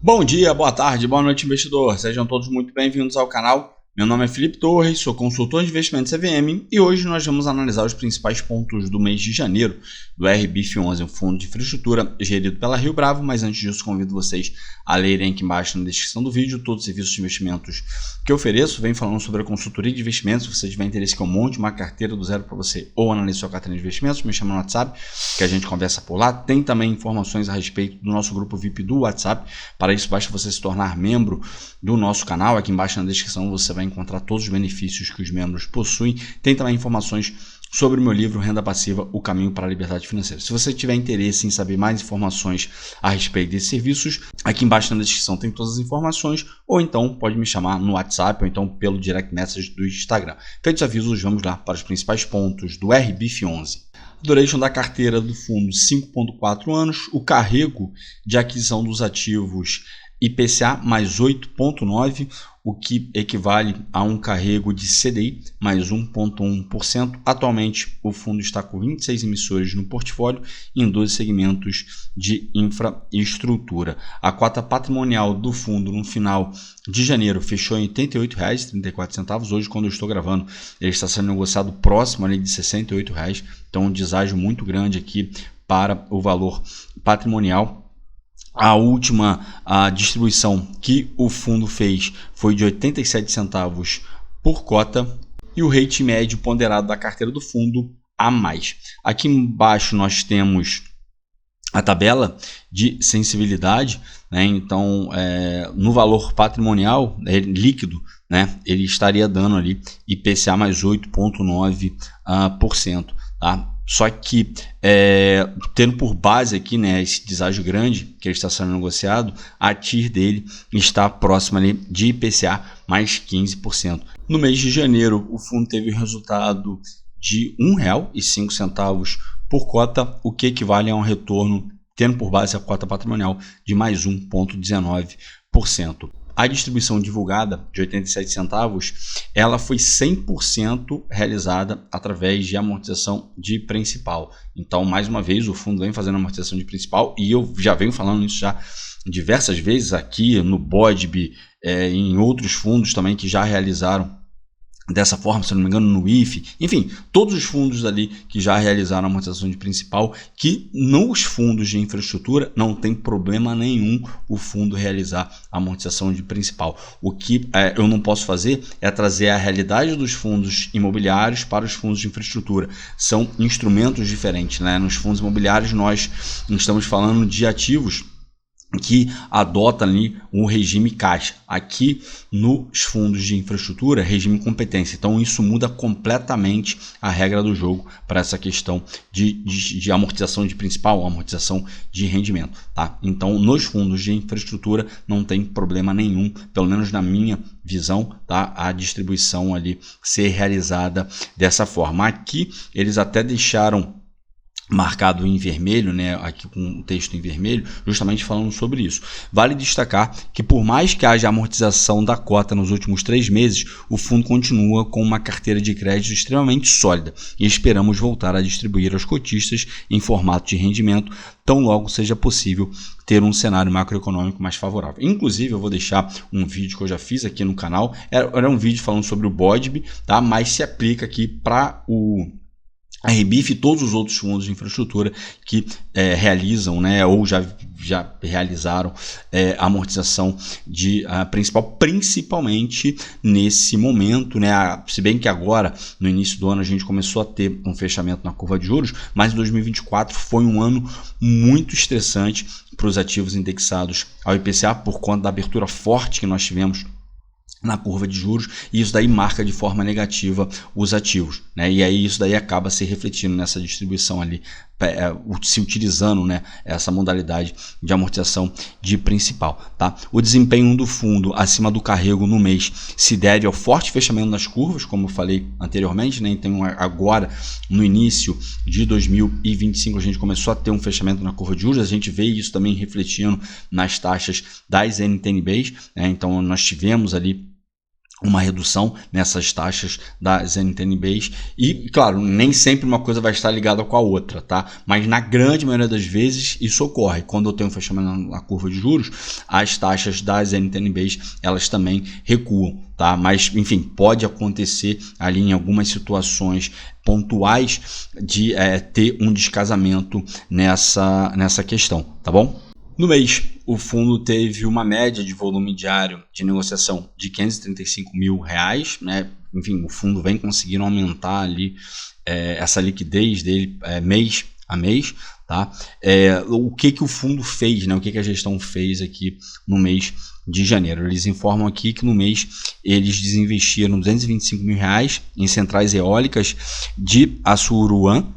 Bom dia, boa tarde, boa noite, investidor. Sejam todos muito bem-vindos ao canal. Meu nome é Felipe Torres, sou consultor de investimentos CVM e hoje nós vamos analisar os principais pontos do mês de janeiro do RBIF11, um fundo de infraestrutura gerido pela Rio Bravo, mas antes disso convido vocês a lerem aqui embaixo na descrição do vídeo todos os serviços de investimentos que eu ofereço. Venho falando sobre a consultoria de investimentos. Se você tiver interesse que eu monte uma carteira do zero para você ou analise sua carteira de investimentos, me chama no WhatsApp que a gente conversa por lá. Tem também informações a respeito do nosso grupo VIP do WhatsApp. Para isso basta você se tornar membro do nosso canal. Aqui embaixo na descrição você vai encontrar todos os benefícios que os membros possuem. Tem também informações sobre o meu livro Renda Passiva, O Caminho para a Liberdade Financeira. Se você tiver interesse em saber mais informações a respeito desses serviços, aqui embaixo na descrição tem todas as informações, ou então pode me chamar no WhatsApp, ou então pelo direct message do Instagram. Feitos os avisos, vamos lá para os principais pontos do RBIF11. Duration da carteira do fundo 5,4 anos, o carrego de aquisição dos ativos IPCA mais 8,9%, o que equivale a um carrego de CDI mais 1,1%. Atualmente, o fundo está com 26 emissores no portfólio em 12 segmentos de infraestrutura. A cota patrimonial do fundo no final de janeiro fechou em R$ 88,34. Hoje, quando eu estou gravando, ele está sendo negociado próximo ali de R$ 68,00. Então, um deságio muito grande aqui para o valor patrimonial. A última distribuição que o fundo fez foi de 87 centavos por cota e o rate médio ponderado da carteira do fundo a mais. Aqui embaixo nós temos a tabela de sensibilidade, né? Então, no valor patrimonial líquido, né, ele estaria dando ali IPCA mais 8,9%. Tá? Só que, tendo por base aqui, né, esse deságio grande que ele está sendo negociado, a TIR dele está próxima ali de IPCA mais 15%. No mês de janeiro, o fundo teve um resultado de R$ 1,05 por cota, o que equivale a um retorno, tendo por base a cota patrimonial, de mais 1,19%. A distribuição divulgada de 87 centavos, ela foi 100% realizada através de amortização de principal. Então, mais uma vez, o fundo vem fazendo amortização de principal e eu já venho falando isso já diversas vezes aqui no BODB, em outros fundos também que já realizaram dessa forma, se não me engano, no IFE, enfim, todos os fundos ali que já realizaram a amortização de principal, que nos fundos de infraestrutura não tem problema nenhum o fundo realizar a amortização de principal. O que eu não posso fazer é trazer a realidade dos fundos imobiliários para os fundos de infraestrutura. São instrumentos diferentes, né? Nos fundos imobiliários nós estamos falando de ativos que adota ali um regime caixa. Aqui nos fundos de infraestrutura, regime competência. Então isso muda completamente a regra do jogo para essa questão de amortização de principal, amortização de rendimento. Tá? Então nos fundos de infraestrutura não tem problema nenhum, pelo menos na minha visão, tá? A distribuição ali ser realizada dessa forma. Aqui eles até deixaram marcado em vermelho, né, aqui com um texto em vermelho, justamente falando sobre isso. Vale destacar que por mais que haja amortização da cota nos últimos 3 meses, o fundo continua com uma carteira de crédito extremamente sólida e esperamos voltar a distribuir aos cotistas em formato de rendimento, tão logo seja possível ter um cenário macroeconômico mais favorável. Inclusive, eu vou deixar um vídeo que eu já fiz aqui no canal, era um vídeo falando sobre o BODB, tá? Mas se aplica aqui para o RBIF e todos os outros fundos de infraestrutura que realizam, né, ou já realizaram a amortização de principal, principalmente nesse momento, né, se bem que agora, no início do ano, a gente começou a ter um fechamento na curva de juros, mas 2024 foi um ano muito estressante para os ativos indexados ao IPCA por conta da abertura forte que nós tivemos na curva de juros, e isso daí marca de forma negativa os ativos, né? E aí isso daí acaba se refletindo nessa distribuição ali, se utilizando, né, essa modalidade de amortização de principal, tá? O desempenho do fundo acima do carrego no mês se deve ao forte fechamento das curvas, como eu falei anteriormente, né? Então agora no início de 2025 a gente começou a ter um fechamento na curva de juros, a gente vê isso também refletindo nas taxas das NTNBs, né? Então nós tivemos ali uma redução nessas taxas das NTNBs e, claro, nem sempre uma coisa vai estar ligada com a outra, tá? Mas na grande maioria das vezes isso ocorre. Quando eu tenho um fechamento na curva de juros, as taxas das NTNBs, elas também recuam, tá? Mas, enfim, pode acontecer ali em algumas situações pontuais de ter um descasamento nessa questão, tá bom? No mês, o fundo teve uma média de volume diário de negociação de R$535 mil, né? Enfim, o fundo vem conseguindo aumentar ali essa liquidez dele mês a mês, tá? O que o fundo fez, né? O que a gestão fez aqui no mês de janeiro? Eles informam aqui que no mês eles desinvestiram R$225 mil em centrais eólicas de Assuruan,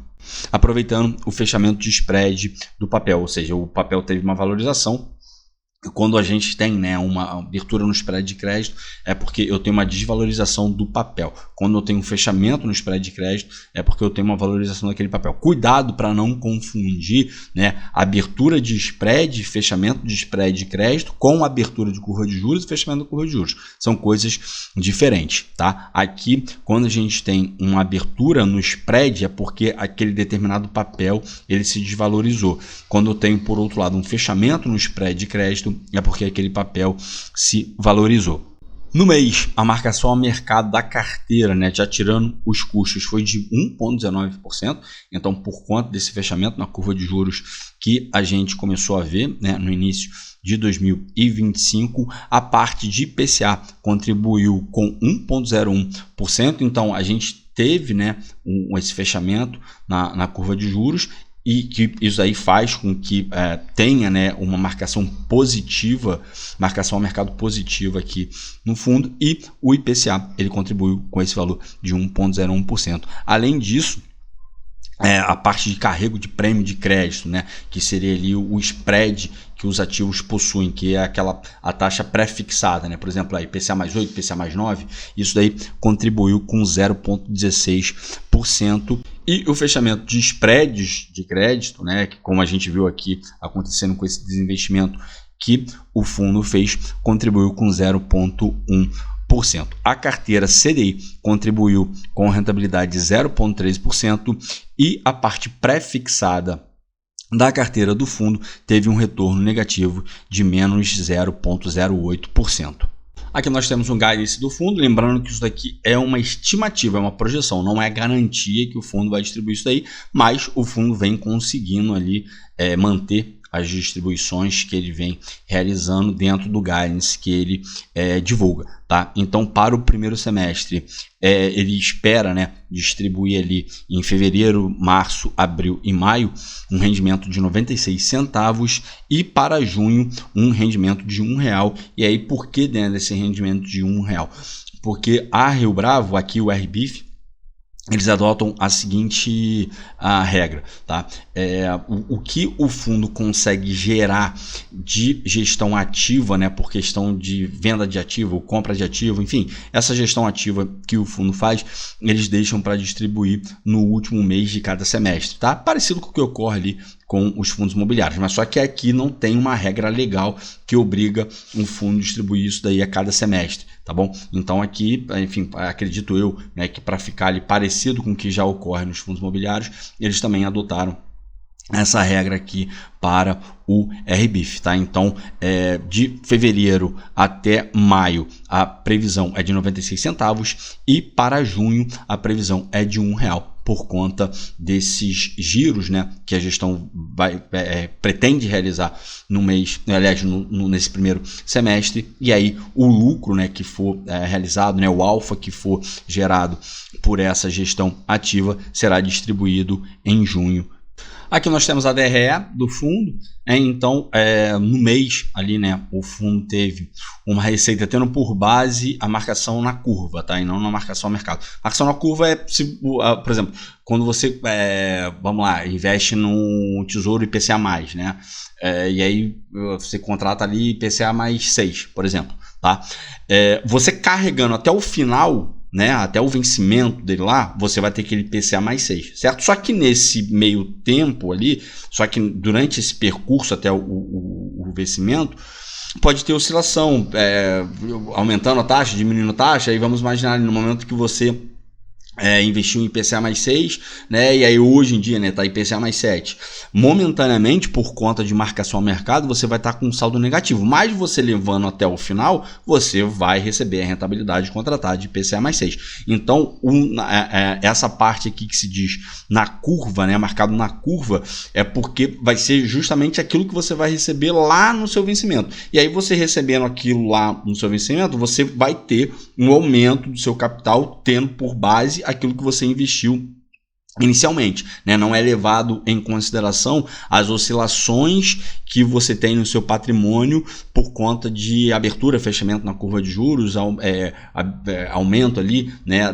aproveitando o fechamento de spread do papel, ou seja, o papel teve uma valorização. Quando a gente tem, né, uma abertura no spread de crédito, é porque eu tenho uma desvalorização do papel. Quando eu tenho um fechamento no spread de crédito, é porque eu tenho uma valorização daquele papel. Cuidado para não confundir, né, abertura de spread, fechamento de spread de crédito com abertura de curva de juros e fechamento da curva de juros. São coisas diferentes, tá? Aqui, quando a gente tem uma abertura no spread, é porque aquele determinado papel ele se desvalorizou. Quando eu tenho, por outro lado, um fechamento no spread de crédito, é porque aquele papel se valorizou. No mês, a marcação ao mercado da carteira, né, já tirando os custos, foi de 1,19%. Então, por conta desse fechamento na curva de juros que a gente começou a ver, né, no início de 2025, a parte de IPCA contribuiu com 1,01%. Então, a gente teve, né, esse fechamento na curva de juros, e que isso aí faz com que tenha, né, uma marcação positiva, marcação ao mercado positiva aqui no fundo, e o IPCA ele contribuiu com esse valor de 1,01%. Além disso, a parte de carrego de prêmio de crédito, né, que seria ali o spread que os ativos possuem, que é a taxa pré-fixada, né? Por exemplo, a IPCA mais 8, IPCA mais 9, isso daí contribuiu com 0,16%. E o fechamento de spreads de crédito, né, que como a gente viu aqui acontecendo com esse desinvestimento que o fundo fez, contribuiu com 0,1%. A carteira CDI contribuiu com rentabilidade de 0,13% e a parte pré-fixada da carteira do fundo teve um retorno negativo de menos 0,08%. Aqui nós temos um guidance do fundo, lembrando que isso daqui é uma estimativa, é uma projeção, não é garantia que o fundo vai distribuir isso daí, mas o fundo vem conseguindo ali manter as distribuições que ele vem realizando dentro do guidance que ele divulga, tá? Então, para o primeiro semestre, ele espera, né, distribuir ali em fevereiro, março, abril e maio um rendimento de 96 centavos e para junho um rendimento de R$1. E aí, por que dentro desse rendimento de R$1? Porque a Rio Bravo, aqui o RBIF, eles adotam a seguinte regra, tá? O que o fundo consegue gerar de gestão ativa, né, por questão de venda de ativo, compra de ativo, enfim, essa gestão ativa que o fundo faz, eles deixam para distribuir no último mês de cada semestre, tá? Parecido com o que ocorre ali com os fundos imobiliários, mas só que aqui não tem uma regra legal que obriga um fundo a distribuir isso daí a cada semestre, tá bom? Então aqui, enfim, acredito eu, né, que para ficar ali parecido com o que já ocorre nos fundos imobiliários, eles também adotaram essa regra aqui para o RBIF, tá? Então, de fevereiro até maio, a previsão é de 96 centavos e para junho a previsão é de R$1 por conta desses giros, né, que a gestão pretende realizar no mês, aliás, nesse primeiro semestre, e aí o lucro, né, que for realizado, né, o alfa que for gerado por essa gestão ativa será distribuído em junho. Aqui nós temos a DRE do fundo, então no mês ali, né, o fundo teve uma receita tendo por base a marcação na curva, tá? E não na marcação ao mercado. A marcação na curva é, por exemplo, quando você, vamos lá, investe no Tesouro IPCA+, né? E aí você contrata ali IPCA mais 6, por exemplo, tá? Você carregando até o final, né, até o vencimento dele lá, você vai ter aquele IPCA mais 6, certo? Só que nesse meio tempo ali, só que durante esse percurso até o vencimento, pode ter oscilação, aumentando a taxa, diminuindo a taxa. Aí vamos imaginar no momento que você investiu em IPCA mais 6, né? E aí hoje em dia, né, tá IPCA mais 7. Momentaneamente, por conta de marcação ao mercado, você vai estar com um saldo negativo. Mas você levando até o final, você vai receber a rentabilidade contratada de IPCA mais 6. Então, essa parte aqui que se diz na curva, né, marcado na curva, é porque vai ser justamente aquilo que você vai receber lá no seu vencimento. E aí você recebendo aquilo lá no seu vencimento, você vai ter um aumento do seu capital, tendo por base aquilo que você investiu inicialmente, né? Não é levado em consideração as oscilações que você tem no seu patrimônio por conta de abertura, fechamento na curva de juros, aumento ali, né,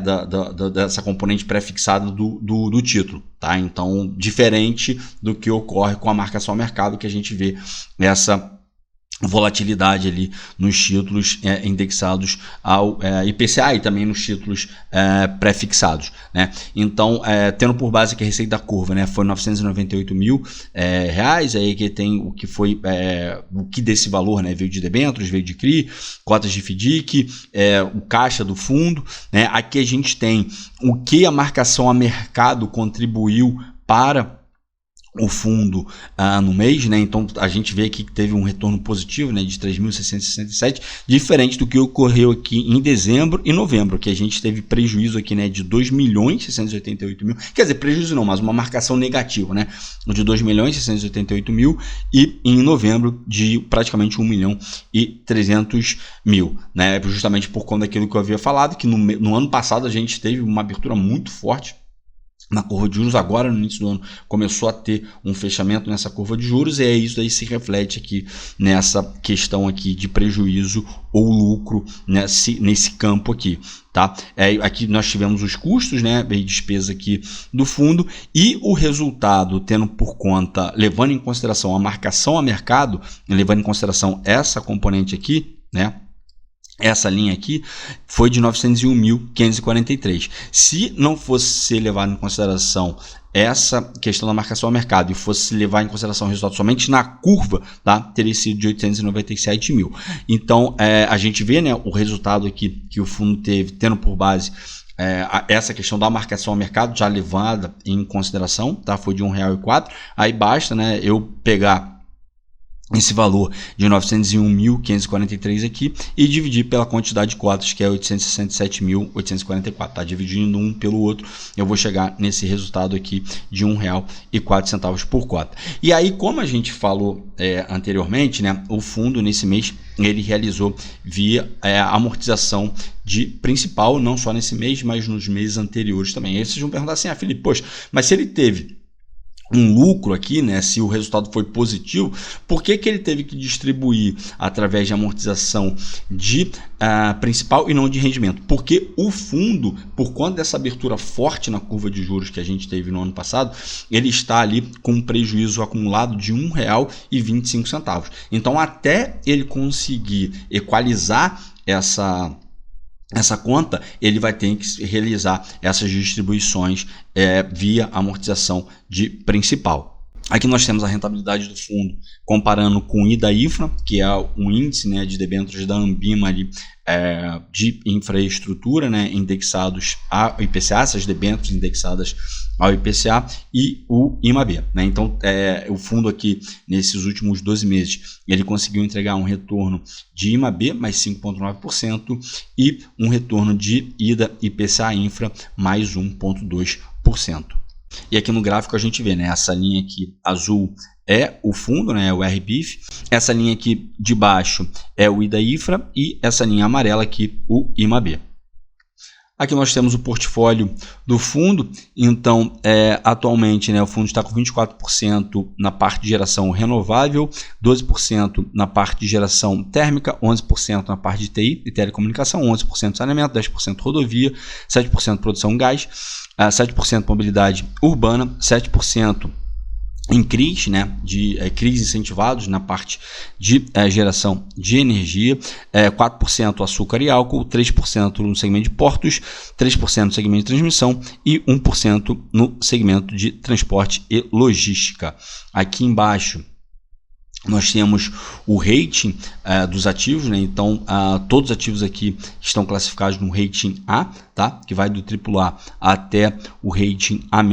dessa componente pré-fixada do título, tá? Então, diferente do que ocorre com a marcação ao mercado, que a gente vê essa volatilidade ali nos títulos indexados ao IPCA e também nos títulos pré-fixados, né? Então, tendo por base que a receita da curva, né, foi 998 mil reais, aí que tem o que foi o que desse valor, né, veio de debêntures, veio de CRI, cotas de FDIC, o caixa do fundo, né? Aqui a gente tem o que a marcação a mercado contribuiu para o fundo no mês, né? Então a gente vê aqui que teve um retorno positivo, né, de 3.667, diferente do que ocorreu aqui em dezembro e novembro, que a gente teve prejuízo aqui, né, de 2.688.000, quer dizer, prejuízo não, mas uma marcação negativa, né, de 2.688.000 e em novembro de praticamente 1.300.000, né, justamente por conta daquilo que eu havia falado, que no ano passado a gente teve uma abertura muito forte na curva de juros. Agora no início do ano começou a ter um fechamento nessa curva de juros, e aí isso aí se reflete aqui nessa questão aqui de prejuízo ou lucro nesse campo aqui, tá? Aqui nós tivemos os custos, né, e despesa aqui do fundo, e o resultado tendo por conta, levando em consideração a marcação a mercado, levando em consideração essa componente aqui, né, essa linha aqui foi de 901.543. Se não fosse levado em consideração essa questão da marcação ao mercado e fosse levar em consideração o resultado somente na curva, tá, teria sido de 897 mil. Então, a gente vê, né, o resultado aqui que o fundo teve, tendo por base essa questão da marcação ao mercado já levada em consideração, tá, foi de R$ 1,04. Aí basta, né, eu pegar esse valor de 901.543 aqui e dividir pela quantidade de cotas, que é 867.844, tá? Dividindo um pelo outro, eu vou chegar nesse resultado aqui de R$ 1,04 por cota. E aí, como a gente falou anteriormente, né, o fundo nesse mês ele realizou via amortização de principal, não só nesse mês, mas nos meses anteriores também. Aí vocês vão perguntar assim, Felipe, poxa, mas se ele teve um lucro aqui, né, se o resultado foi positivo, por que ele teve que distribuir através de amortização de principal e não de rendimento? Porque o fundo, por conta dessa abertura forte na curva de juros que a gente teve no ano passado, ele está ali com um prejuízo acumulado de R$ 1,25. Então, até ele conseguir equalizar essa conta, ele vai ter que realizar essas distribuições via amortização de principal. Aqui nós temos a rentabilidade do fundo comparando com o IDA-IFRA, que é um índice, né, de debêntures da Ambima ali, de infraestrutura, né, indexados ao IPCA, essas debêntures indexadas ao IPCA, e o IMAB, né? Então, o fundo aqui, nesses últimos 12 meses, ele conseguiu entregar um retorno de IMAB mais 5,9% e um retorno de IDA-IPCA Infra mais 1,2%. E aqui no gráfico a gente vê, né, essa linha aqui azul é o fundo, né, o RBIF, essa linha aqui de baixo é o IDA-IFRA e essa linha amarela aqui o IMAB. Aqui nós temos o portfólio do fundo. Então, atualmente, né, o fundo está com 24% na parte de geração renovável, 12% na parte de geração térmica, 11% na parte de TI e telecomunicação, 11% saneamento, 10% rodovia, 7% produção gás, 7% mobilidade urbana, 7% em CRIs, né, de CRIs incentivados na parte de geração de energia, 4% açúcar e álcool, 3% no segmento de portos, 3% no segmento de transmissão e 1% no segmento de transporte e logística. Aqui embaixo nós temos o rating dos ativos, né? Então todos os ativos aqui estão classificados no rating A, tá? Que vai do AAA até o rating A-,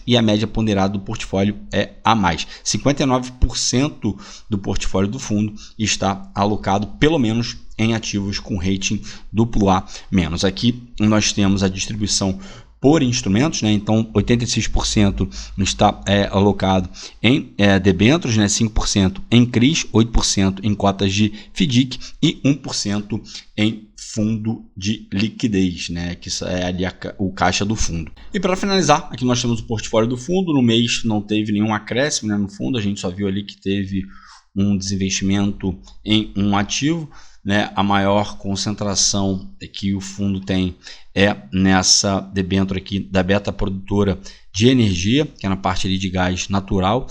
e a média ponderada do portfólio é A+. 59% do portfólio do fundo está alocado pelo menos em ativos com rating AA-. Aqui nós temos a distribuição por instrumentos, né? Então 86% está alocado em debêntures, né? 5% em CRIs, 8% em cotas de FDIC e 1% em fundo de liquidez, né? Que é ali o caixa do fundo. E para finalizar, aqui nós temos o portfólio do fundo. No mês não teve nenhum acréscimo, né? No fundo, a gente só viu ali que teve um desinvestimento em um ativo, né? A maior concentração que o fundo tem é nessa debênture aqui da Beta Produtora de Energia, que é na parte ali de gás natural,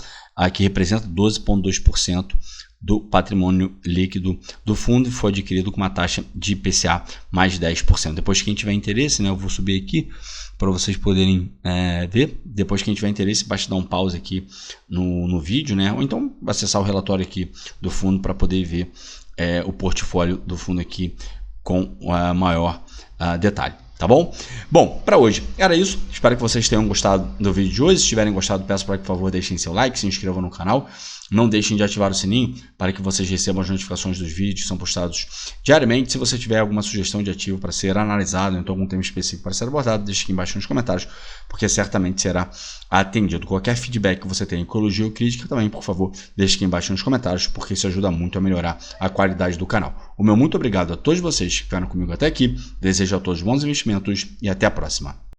que representa 12,2% do patrimônio líquido do fundo e foi adquirido com uma taxa de IPCA mais 10%. Depois, quem tiver interesse, né, eu vou subir aqui para vocês poderem ver. Depois, quem tiver interesse, basta dar um pause aqui no vídeo, né, ou então acessar o relatório aqui do fundo para poder ver o portfólio do fundo aqui com maior detalhe. Tá bom? Bom, para hoje era isso. Espero que vocês tenham gostado do vídeo de hoje. Se tiverem gostado, peço para que, por favor, deixem seu like, se inscrevam no canal. Não deixem de ativar o sininho para que vocês recebam as notificações dos vídeos que são postados diariamente. Se você tiver alguma sugestão de ativo para ser analisado, então algum tema específico para ser abordado, deixe aqui embaixo nos comentários, porque certamente será atendido. Qualquer feedback que você tenha, elogio ou crítica, também, por favor, deixe aqui embaixo nos comentários, porque isso ajuda muito a melhorar a qualidade do canal. O meu muito obrigado a todos vocês que ficaram comigo até aqui. Desejo a todos bons investimentos e até a próxima.